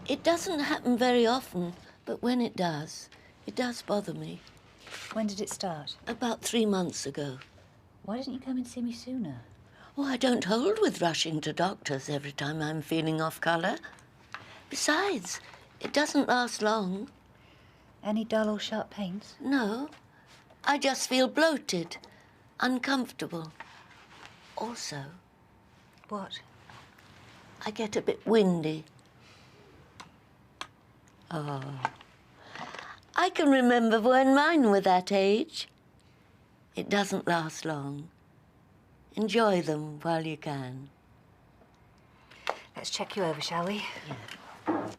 It doesn't happen very often, but when it does bother me. When did it start? About 3 months ago. Why didn't you come and see me sooner? Oh, I don't hold with rushing to doctors every time I'm feeling off colour. Besides, it doesn't last long. Any dull or sharp pains? No. I just feel bloated, uncomfortable. Also... What? I get a bit windy. Oh. I can remember when mine were that age. It doesn't last long. Enjoy them while you can. Let's check you over, shall we? Yeah.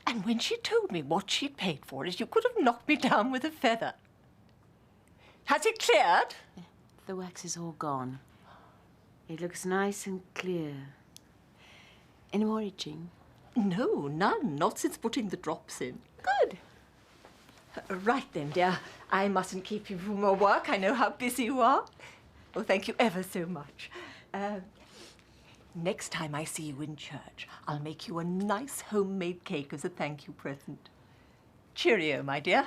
And when she told me what she'd paid for it, you could have knocked me down with a feather. Has it cleared? The wax is all gone. It looks nice and clear. Any more itching? No, none. Not since putting the drops in. Good. Right then, dear. I mustn't keep you from more work. I know how busy you are. Well, thank you ever so much. Next time I see you in church, I'll make you a nice homemade cake as a thank you present. Cheerio, my dear.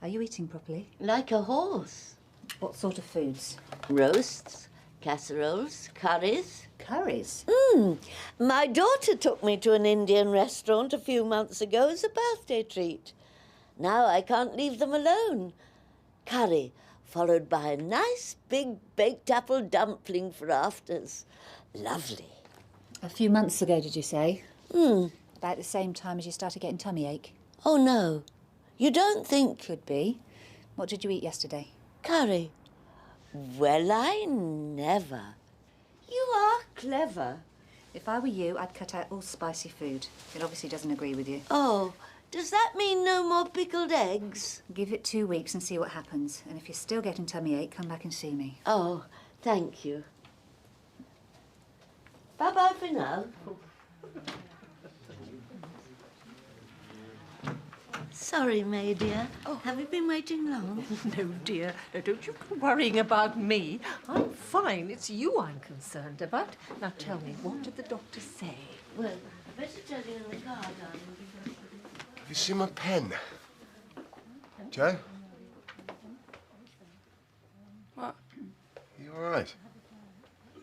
Are you eating properly? Like a horse. What sort of foods? Roasts, casseroles, curries. Curries? My daughter took me to an Indian restaurant a few months ago as a birthday treat. Now I can't leave them alone. Curry, followed by a nice big baked apple dumpling for afters. Lovely. A few months ago, did you say? About the same time as you started getting tummy ache? Oh, no. You don't think... Could be. What did you eat yesterday? Curry. Well, I never. You are clever. If I were you, I'd cut out all spicy food. It obviously doesn't agree with you. Oh, does that mean no more pickled eggs? Give it 2 weeks and see what happens. And if you're still getting tummy ache, come back and see me. Oh, thank you. Bye-bye for now. Sorry, May, dear. Oh. Have you been waiting long? No, dear. No, don't you go worrying about me. I'm fine. It's you I'm concerned about. Now, tell me, what did the doctor say? Well, I better tell you in the car, darling. Have you seen my pen? Joe? What? You all right? You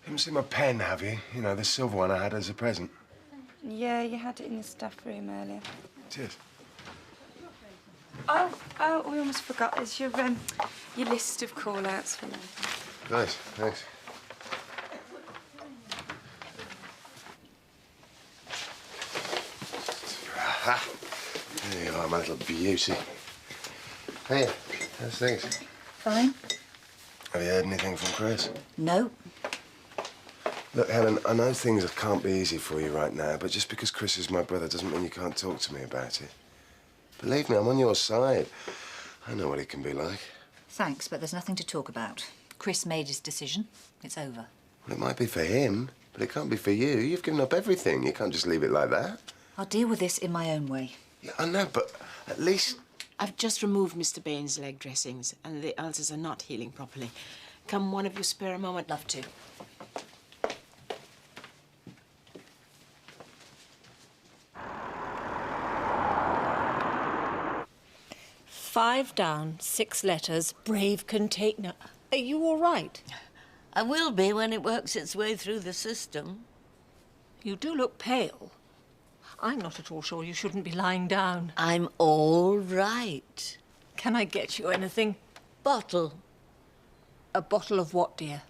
haven't seen my pen, have you? You know, the silver one I had as a present. Yeah, you had it in the staff room earlier. Cheers. Oh, we almost forgot. It's your list of call-outs for me. Nice, thanks. Aha! There you are, my little beauty. Hey, how's things? Fine. Have you heard anything from Chris? No. Look, Helen, I know things can't be easy for you right now, but just because Chris is my brother doesn't mean you can't talk to me about it. Believe me, I'm on your side. I know what he can be like. Thanks, but there's nothing to talk about. Chris made his decision. It's over. Well, it might be for him, but it can't be for you. You've given up everything. You can't just leave it like that. I'll deal with this in my own way. Yeah, I know, but at least... I've just removed Mr. Bain's leg dressings, and the ulcers are not healing properly. Can one of you spare a moment? Love to. Five down, 6 letters, brave container. Are you all right? I will be when it works its way through the system. You do look pale. I'm not at all sure you shouldn't be lying down. I'm all right. Can I get you anything? Bottle. A bottle of what, dear?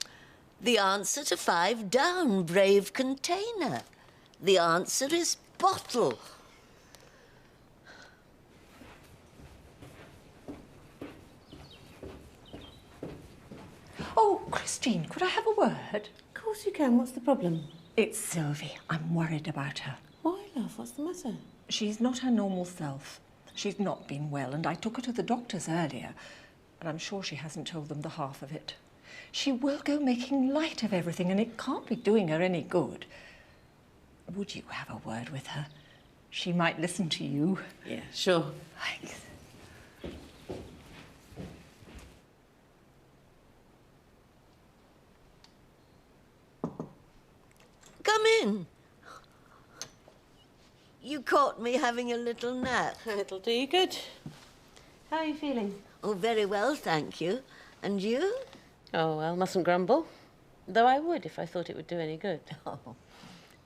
The answer to 5 down, brave container. The answer is bottle. Oh, Christine, could I have a word? Of course you can. What's the problem? It's Sylvie. I'm worried about her. Why, love? What's the matter? She's not her normal self. She's not been well, and I took her to the doctors earlier, and I'm sure she hasn't told them the half of it. She will go making light of everything, and it can't be doing her any good. Would you have a word with her? She might listen to you. Yeah, sure. Thanks. Go Come in. You caught me having a little nap. It'll do you good. How are you feeling? Oh, very well, thank you. And you? Oh, well, mustn't grumble. Though I would if I thought it would do any good. Oh.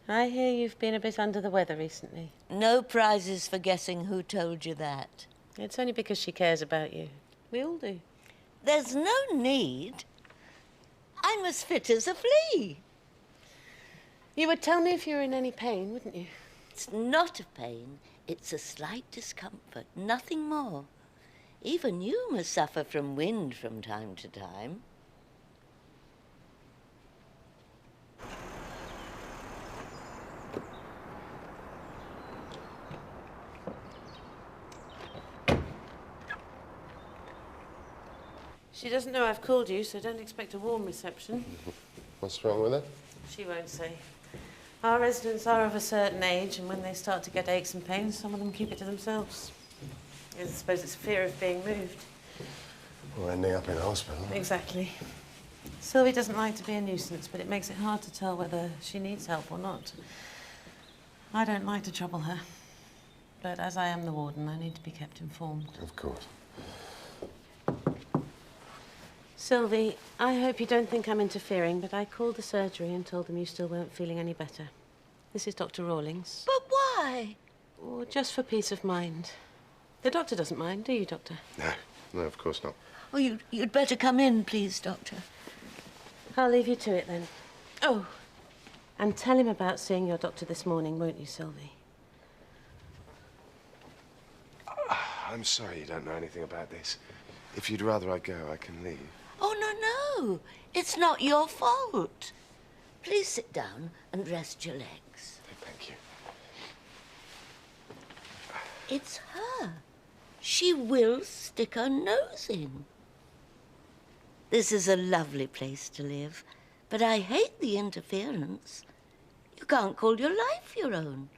I hear you've been a bit under the weather recently. No prizes for guessing who told you that. It's only because she cares about you. We all do. There's no need. I'm as fit as a flea. You would tell me if you were in any pain, wouldn't you? It's not a pain. It's a slight discomfort, nothing more. Even you must suffer from wind from time to time. She doesn't know I've called you, so don't expect a warm reception. What's wrong with her? She won't say. Our residents are of a certain age, and when they start to get aches and pains, some of them keep it to themselves. I suppose it's fear of being moved. Or ending up in hospital. Exactly. Sylvie doesn't like to be a nuisance, but it makes it hard to tell whether she needs help or not. I don't like to trouble her, but as I am the warden, I need to be kept informed. Of course. Sylvie, I hope you don't think I'm interfering, but I called the surgery and told them you still weren't feeling any better. This is Dr. Rawlings. But why? Oh, just for peace of mind. The doctor doesn't mind, do you, Doctor? No, of course not. Oh, you'd better come in, please, Doctor. I'll leave you to it, then. Oh, and tell him about seeing your doctor this morning, won't you, Sylvie? I'm sorry you don't know anything about this. If you'd rather I go, I can leave. Oh, no. It's not your fault. Please sit down and rest your legs. Thank you. It's her. She will stick her nose in. This is a lovely place to live, but I hate the interference. You can't call your life your own.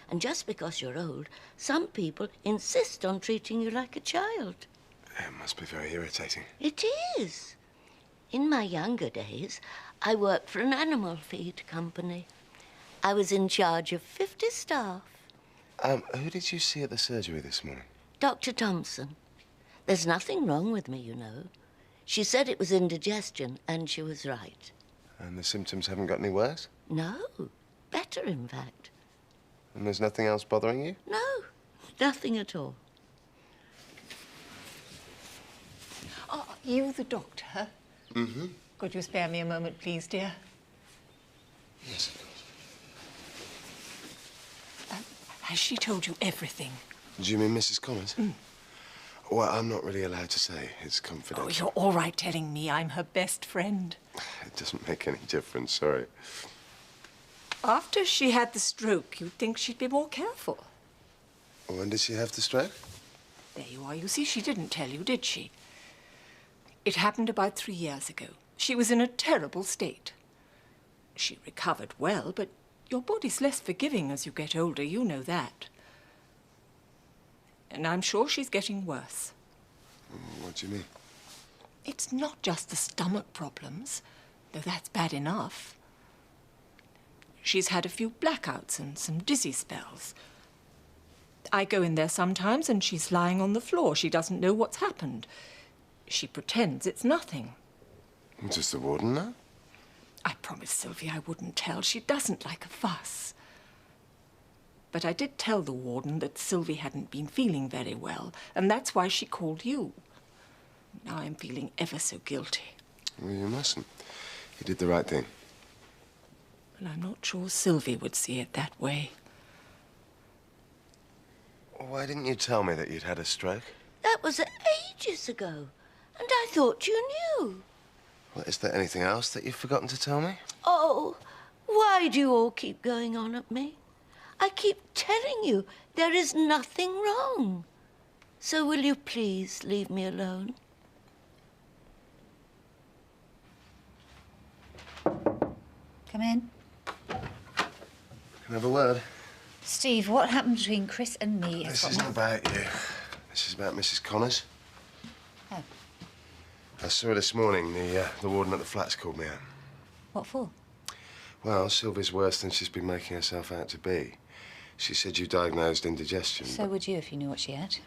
And just because you're old, some people insist on treating you like a child. It must be very irritating. It is. In my younger days, I worked for an animal feed company. I was in charge of 50 staff. Who did you see at the surgery this morning? Dr. Thompson. There's nothing wrong with me, you know. She said it was indigestion, and she was right. And the symptoms haven't got any worse? No, better, in fact. And there's nothing else bothering you? No, nothing at all. Are you the doctor? Mm-hmm. Could you spare me a moment, please, dear? Yes, of course. Has she told you everything? Do you mean Mrs. Connors? Well, I'm not really allowed to say. It's confidential. Oh, you're all right telling me. I'm her best friend. It doesn't make any difference, sorry. After she had the stroke, you'd think she'd be more careful. When did she have the stroke? There you are. You see, she didn't tell you, did she? It happened about 3 years ago. She was in a terrible state. She recovered well, but your body's less forgiving as you get older. You know that. And I'm sure she's getting worse. What do you mean? It's not just the stomach problems, though that's bad enough. She's had a few blackouts and some dizzy spells. I go in there sometimes and she's lying on the floor. She doesn't know what's happened. She pretends it's nothing. Does the warden know? I promised Sylvie I wouldn't tell. She doesn't like a fuss. But I did tell the warden that Sylvie hadn't been feeling very well, and that's why she called you. Now I'm feeling ever so guilty. Well, you mustn't. You did the right thing. But I'm not sure Sylvie would see it that way. Why didn't you tell me that you'd had a stroke? That was ages ago, and I thought you knew. Well, is there anything else that you've forgotten to tell me? Oh, why do you all keep going on at me? I keep telling you there is nothing wrong. So will you please leave me alone? Come in. Can I have a word? Steve, what happened between Chris and me? This isn't about you. This is about Mrs. Connors. Oh, I saw her this morning. The warden at the flats called me out. what for? Well, Sylvie's worse than she's been making herself out to be. She said you diagnosed indigestion. So would you if you knew what she had.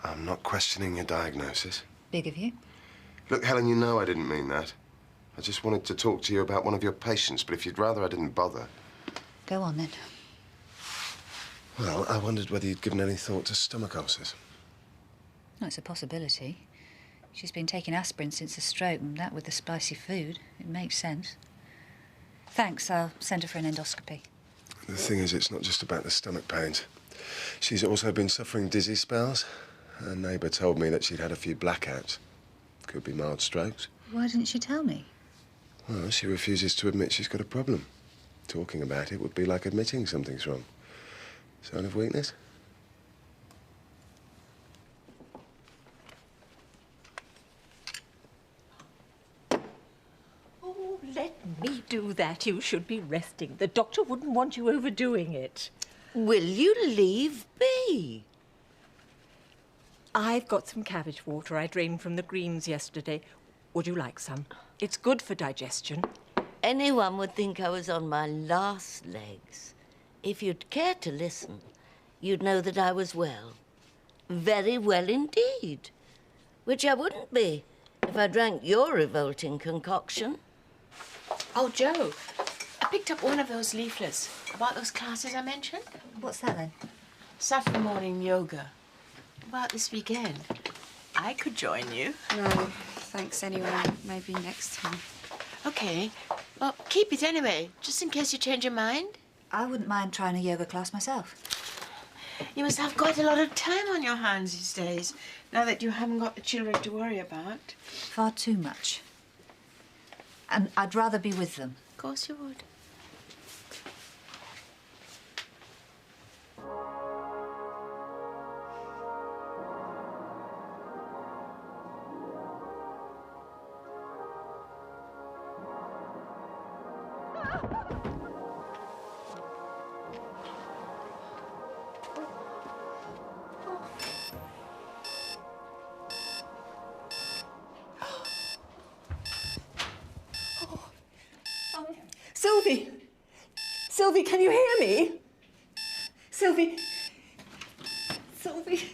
I'm not questioning your diagnosis. Big of you. Look, Helen, you know I didn't mean that. I just wanted to talk to you about one of your patients, but if you'd rather I didn't bother. Go on, then. Well, I wondered whether you'd given any thought to stomach ulcers. No, it's a possibility. She's been taking aspirin since the stroke, and that with the spicy food. It makes sense. Thanks, I'll send her for an endoscopy. The thing is, it's not just about the stomach pains. She's also been suffering dizzy spells. Her neighbour told me that she'd had a few blackouts. Could be mild strokes. Why didn't she tell me? Well, she refuses to admit she's got a problem. Talking about it would be like admitting something's wrong. Sign of weakness? Oh, let me do that. You should be resting. The doctor wouldn't want you overdoing it. Will you leave be? I've got some cabbage water I drained from the greens yesterday. Would you like some? It's good for digestion. Anyone would think I was on my last legs. If you'd care to listen, you'd know that I was well. Very well indeed. Which I wouldn't be if I drank your revolting concoction. Oh, Joe, I picked up one of those leaflets about those classes I mentioned. What's that, then? Saturday morning yoga. About this weekend. I could join you. No, thanks anyway. Maybe next time. Okay. Well, keep it anyway, just in case you change your mind. I wouldn't mind trying a yoga class myself. You must have quite a lot of time on your hands these days, now that you haven't got the children to worry about. Far too much. And I'd rather be with them. Of course you would. Sylvie! Sylvie, can you hear me? Sylvie! Sylvie!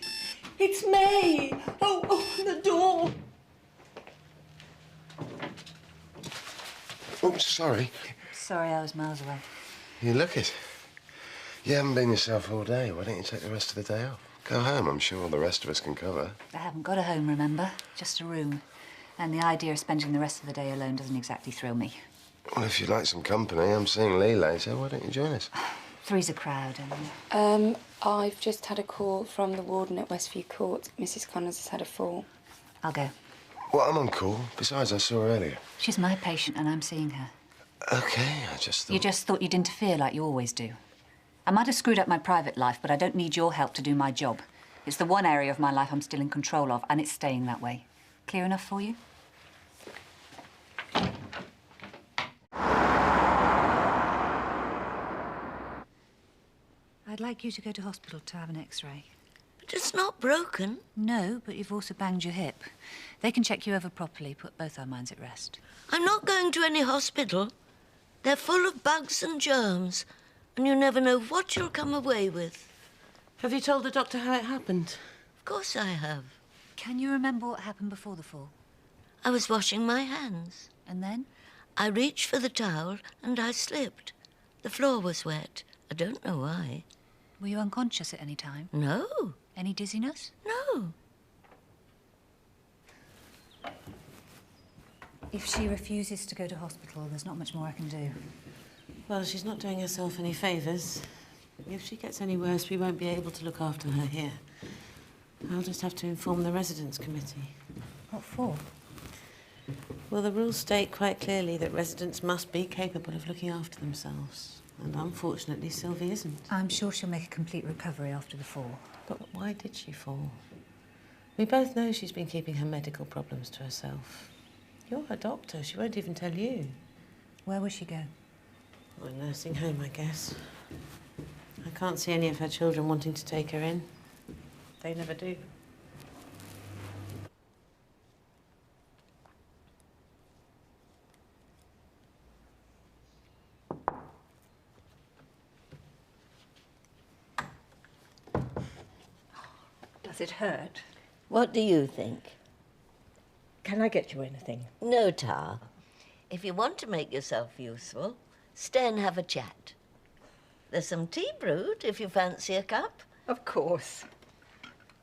It's May! Oh, open the door! Oops, sorry. Sorry, I was miles away. You look it. You haven't been yourself all day. Why don't you take the rest of the day off? Go home. I'm sure all the rest of us can cover. I haven't got a home, remember? Just a room. And the idea of spending the rest of the day alone doesn't exactly thrill me. Well, if you'd like some company, I'm seeing Lee later. Why don't you join us? Three's a crowd, and... I've just had a call from the warden at Westview Court. Mrs. Connors has had a fall. I'll go. Well, I'm on call. Besides, I saw her earlier. She's my patient, and I'm seeing her. OK, I just thought... You just thought you'd interfere like you always do. I might have screwed up my private life, but I don't need your help to do my job. It's the one area of my life I'm still in control of, and it's staying that way. Clear enough for you? I'd like you to go to hospital to have an X-ray. But it's not broken. No, but you've also banged your hip. They can check you over properly, put both our minds at rest. I'm not going to any hospital. They're full of bugs and germs, and you never know what you'll come away with. Have you told the doctor how it happened? Of course I have. Can you remember what happened before the fall? I was washing my hands. And then? I reached for the towel and I slipped. The floor was wet. I don't know why. Were you unconscious at any time? No. Any dizziness? No. If she refuses to go to hospital, there's not much more I can do. Well, she's not doing herself any favours. If she gets any worse, we won't be able to look after her here. I'll just have to inform the residents' committee. What for? Well, the rules state quite clearly that residents must be capable of looking after themselves. And unfortunately, Sylvie isn't. I'm sure she'll make a complete recovery after the fall. But why did she fall? We both know she's been keeping her medical problems to herself. You're her doctor. She won't even tell you. Where will she go? Well, a nursing home, I guess. I can't see any of her children wanting to take her in. They never do. Does it hurt? What do you think? Can I get you anything? No, Tar. If you want to make yourself useful, stay and have a chat. There's some tea brewed, if you fancy a cup. Of course.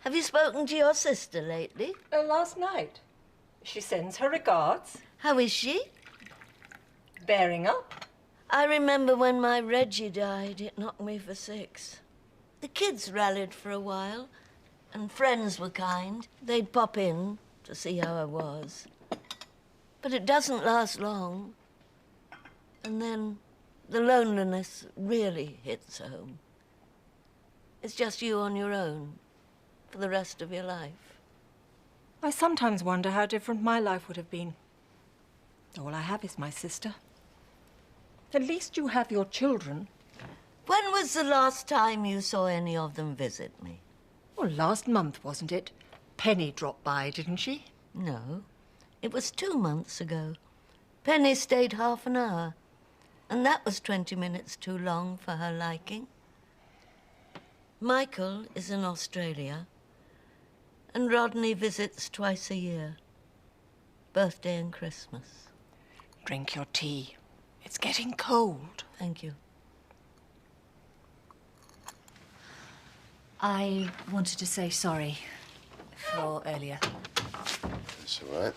Have you spoken to your sister lately? Last night. She sends her regards. How is she? Bearing up. I remember when my Reggie died, it knocked me for 6. The kids rallied for a while, and friends were kind. They'd pop in to see how I was. But it doesn't last long. And then the loneliness really hits home. It's just you on your own for the rest of your life. I sometimes wonder how different my life would have been. All I have is my sister. At least you have your children. When was the last time you saw any of them visit me? Well, last month, wasn't it? Penny dropped by, didn't she? No, it was 2 months ago. Penny stayed half an hour, and that was 20 minutes too long for her liking. Michael is in Australia, and Rodney visits twice a year, birthday and Christmas. Drink your tea. It's getting cold. Thank you. I wanted to say sorry for earlier. That's all right.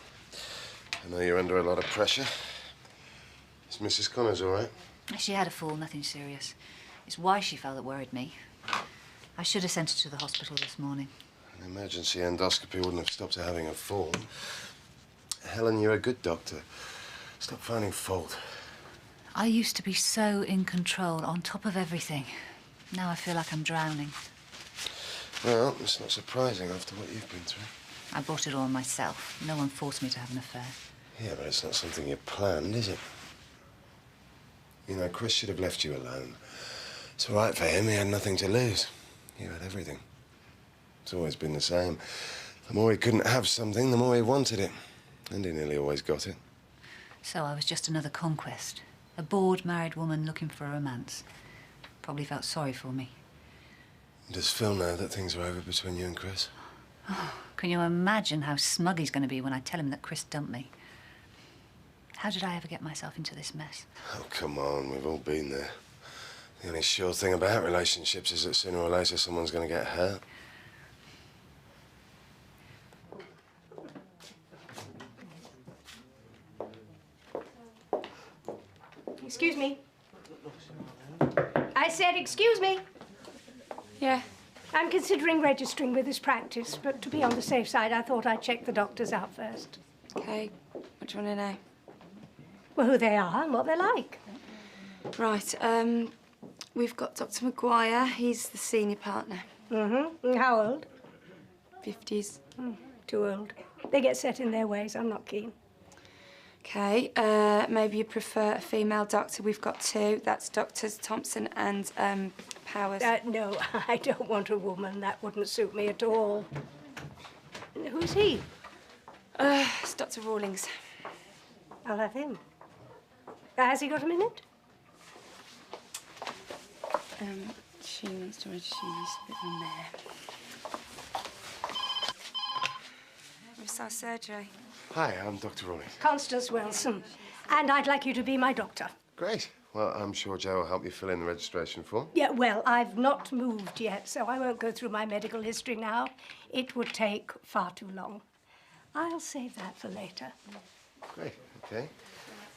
I know you're under a lot of pressure. Is Mrs. Connors all right? She had a fall, nothing serious. It's why she fell that worried me. I should have sent her to the hospital this morning. An emergency endoscopy wouldn't have stopped her having a fall. Helen, you're a good doctor. Stop finding fault. I used to be so in control, on top of everything. Now I feel like I'm drowning. Well, it's not surprising after what you've been through. I brought it all on myself. No one forced me to have an affair. Yeah, but it's not something you planned, is it? You know, Chris should have left you alone. It's all right for him. He had nothing to lose. You had everything. It's always been the same. The more he couldn't have something, the more he wanted it. And he nearly always got it. So I was just another conquest. A bored married woman looking for a romance. Probably felt sorry for me. Does Phil know that things are over between you and Chris? Oh, can you imagine how smug he's going to be when I tell him that Chris dumped me? How did I ever get myself into this mess? Oh, come on. We've all been there. The only sure thing about relationships is that sooner or later someone's going to get hurt. Excuse me. I said, excuse me. Yeah. I'm considering registering with this practice, but to be on the safe side, I thought I'd check the doctors out first. Okay. What do you want to know? Well, who they are and what they're like. Right. We've got Dr. Maguire. He's the senior partner. Mm-hmm. How old? 50s. Too old. They get set in their ways. I'm not keen. Okay. Maybe you prefer a female doctor. We've got 2. That's Doctors Thompson and Powers. No, I don't want a woman. That wouldn't suit me at all. Who's he? It's Dr. Rawlings. I'll have him. Has he got a minute? She wants to register you a bit on there. Wrist surgery. Hi, I'm Dr. Rawlings. Constance Wilson. And I'd like you to be my doctor. Great. Well, I'm sure Joe will help you fill in the registration form. Yeah, well, I've not moved yet, so I won't go through my medical history now. It would take far too long. I'll save that for later. Great, okay.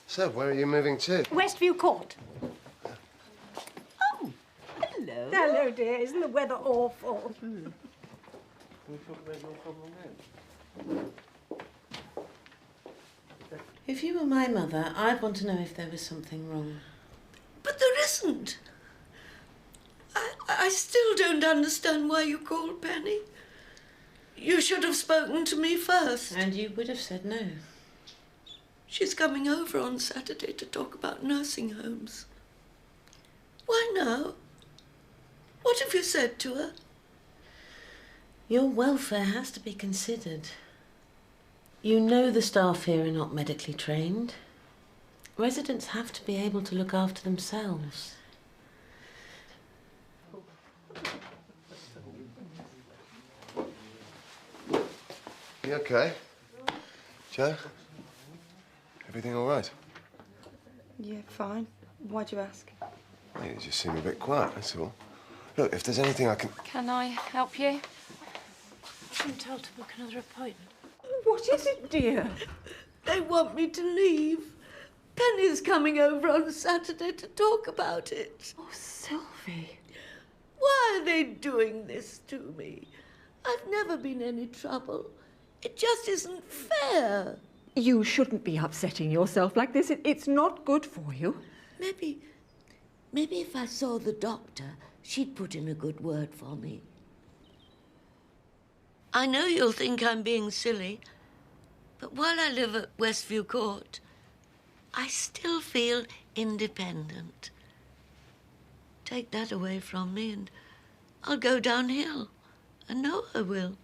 So, where are you moving to? Westview Court. Oh, hello. Hello, dear. Isn't the weather awful? If you were my mother, I'd want to know if there was something wrong. But there isn't. I still don't understand why you called Penny. You should have spoken to me first. And you would have said no. She's coming over on Saturday to talk about nursing homes. Why now? What have you said to her? Your welfare has to be considered. You know the staff here are not medically trained. Residents have to be able to look after themselves. You okay? Joe? Everything all right? Yeah, fine. Why'd you ask? Yeah, you just seem a bit quiet, that's all. Look, if there's anything I can... Can I help you? I've been told to book another appointment. What is it, dear? They want me to leave. Penny's coming over on Saturday to talk about it. Oh, Sylvie. Why are they doing this to me? I've never been any trouble. It just isn't fair. You shouldn't be upsetting yourself like this. It's not good for you. Maybe if I saw the doctor, she'd put in a good word for me. I know you'll think I'm being silly, but while I live at Westview Court, I still feel independent. Take that away from me and I'll go downhill. I know I will.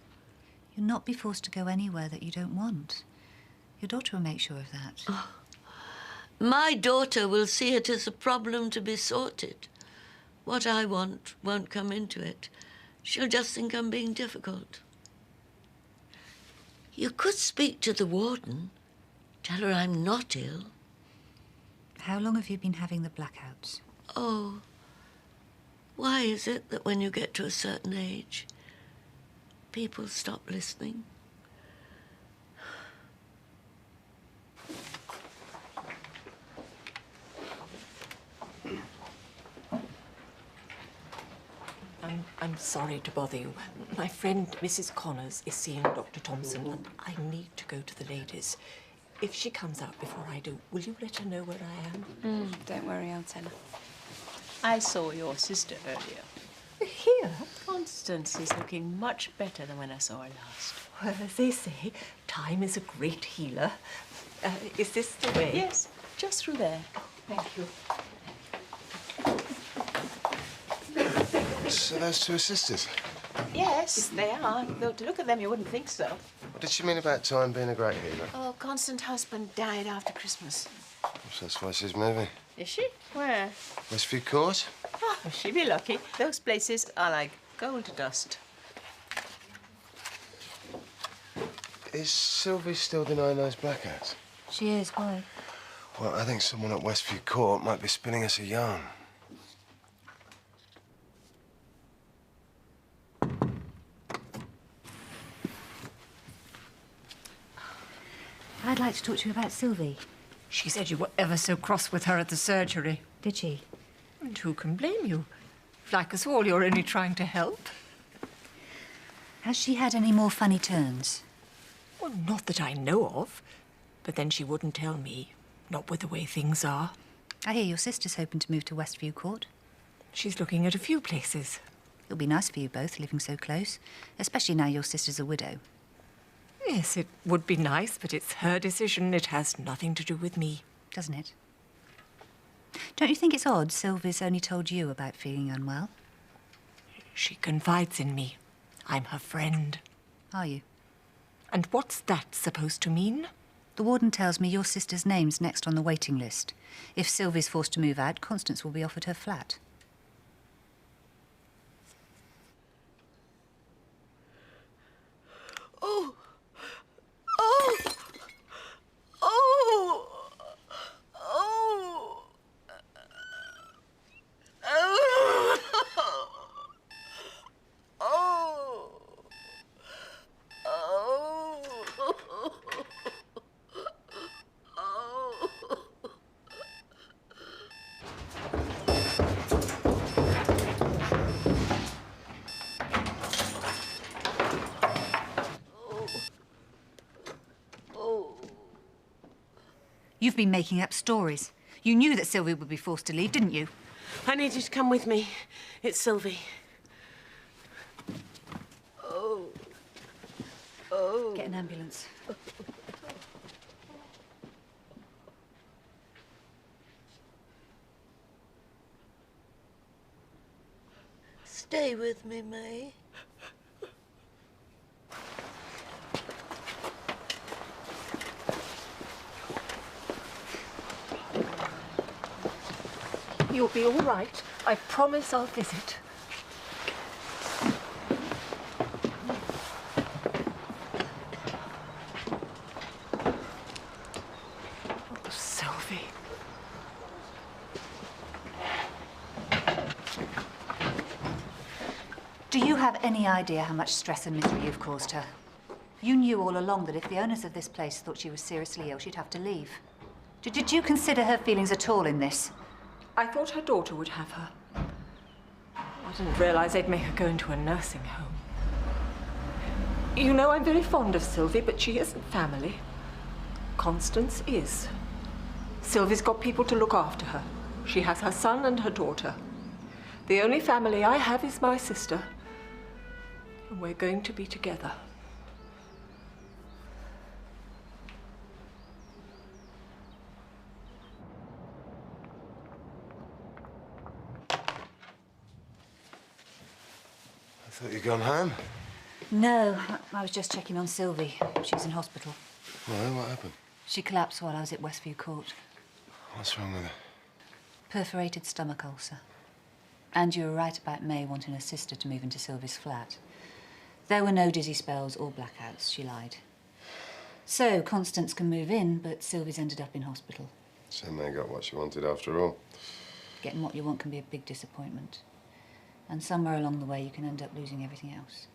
You'll not be forced to go anywhere that you don't want. Your daughter will make sure of that. Oh, my daughter will see it as a problem to be sorted. What I want won't come into it. She'll just think I'm being difficult. You could speak to the warden. Tell her I'm not ill. How long have you been having the blackouts? Oh, why is it that when you get to a certain age, people stop listening? I'm sorry to bother you. My friend, Mrs. Connors, is seeing Dr. Thompson, and I need to go to the ladies. If she comes out before I do, will you let her know where I am? Don't worry, I'll tell her. I saw your sister earlier. Here? Constance is looking much better than when I saw her last. Well, as they say, time is a great healer. Is this the way? Yes, just through there. Thank you. So those two are sisters? Yes, they are. Though to look at them, you wouldn't think so. What did she mean about time being a great healer? Oh, Constance's husband died after Christmas. So that's why she's moving. Is she? Where? Westview Court? Oh, she'd be lucky. Those places are like gold dust. Is Sylvie still denying those blackouts? She is. Why? Well, I think someone at Westview Court might be spinning us a yarn. I'd like to talk to you about Sylvie. She said you were ever so cross with her at the surgery. Did she? And who can blame you? Like us all, you're only trying to help. Has she had any more funny turns? Well, not that I know of. But then she wouldn't tell me. Not with the way things are. I hear your sister's hoping to move to Westview Court. She's looking at a few places. It'll be nice for you both, living so close. Especially now your sister's a widow. Yes, it would be nice, but it's her decision. It has nothing to do with me. Doesn't it? Don't you think it's odd Sylvie's only told you about feeling unwell? She confides in me. I'm her friend. Are you? And what's that supposed to mean? The warden tells me your sister's name's next on the waiting list. If Sylvie's forced to move out, Constance will be offered her flat. Oh! Oh! Oh! Oh! Oh! Oh! You've been making up stories. You knew that Sylvie would be forced to leave, didn't you? I need you to come with me. It's Sylvie. Oh. Oh. Get an ambulance. Stay with me, May. You'll be all right. I promise I'll visit. Do you have any idea how much stress and misery you've caused her? You knew all along that if the owners of this place thought she was seriously ill, she'd have to leave. Did you consider her feelings at all in this? I thought her daughter would have her. I didn't realise they'd make her go into a nursing home. You know, I'm very fond of Sylvie, but she isn't family. Constance is. Sylvie's got people to look after her. She has her son and her daughter. The only family I have is my sister. And we're going to be together. I thought you'd gone home. No, I was just checking on Sylvie. She's in hospital. Why? What happened? She collapsed while I was at Westview Court. What's wrong with her? Perforated stomach ulcer. And you were right about May wanting her sister to move into Sylvie's flat. There were no dizzy spells or blackouts, she lied. So Constance can move in, but Sylvie's ended up in hospital. So May got what she wanted after all. Getting what you want can be a big disappointment. And somewhere along the way, you can end up losing everything else.